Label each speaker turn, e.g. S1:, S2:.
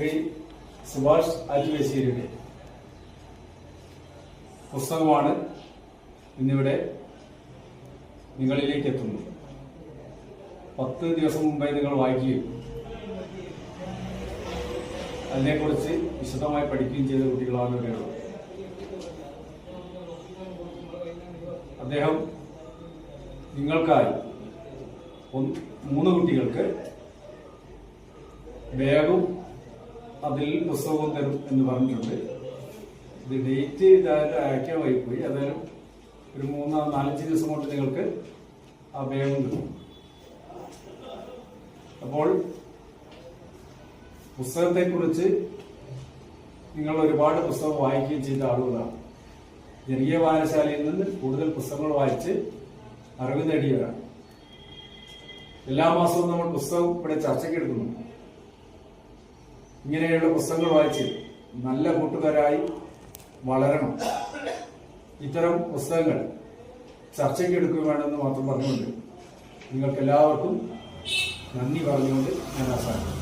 S1: ശ്രീ സുഭാഷ് ആറ്റുവേശ്ശേരിയുടെ പുസ്തകമാണ് ഇന്നിവിടെ നിങ്ങളിലേക്ക് എത്തുന്നത്. 10 ദിവസം മുമ്പായി നിങ്ങൾ വായിക്കുകയും അതിനെക്കുറിച്ച് വിശദമായി പഠിക്കുകയും ചെയ്ത കുട്ടികളാണ് ഇവിടെയുള്ളത്. അദ്ദേഹം നിങ്ങൾക്കായി 3 കുട്ടികൾക്ക് ബാഗും അതിൽ പുസ്തകവും തരും എന്ന് പറഞ്ഞിട്ടുണ്ട്. ഇത് ഡേറ്റ് അയക്കാൻ വൈകിപ്പോയി. അതായത് ഒരു 3-4 ദിവസം കൊണ്ട് നിങ്ങൾക്ക് ആ ബാഗും കിട്ടും. അപ്പോൾ പുസ്തകത്തെക്കുറിച്ച് നിങ്ങൾ ഒരുപാട് പുസ്തകം വായിക്കുകയും ചെയ്ത ആളുകളാണ്. ജനകീയ വായനശാലയിൽ നിന്ന് കൂടുതൽ പുസ്തകങ്ങൾ വായിച്ച് അറിവ് നേടിയവരാണ്. എല്ലാ മാസവും നമ്മൾ പുസ്തകം ഇവിടെ ചർച്ചയ്ക്ക് എടുക്കുന്നു. ഇങ്ങനെയുള്ള പുസ്തകങ്ങൾ വായിച്ച് നല്ല കൂട്ടുകാരായി വളരണം. ഇത്തരം പുസ്തകങ്ങൾ ചർച്ചയ്ക്ക് എടുക്കുകയാണെന്ന് മാത്രം പറഞ്ഞുകൊണ്ട് നിങ്ങൾക്ക് എല്ലാവർക്കും നന്ദി പറഞ്ഞുകൊണ്ട് ഞാൻ അവസാനിക്കും.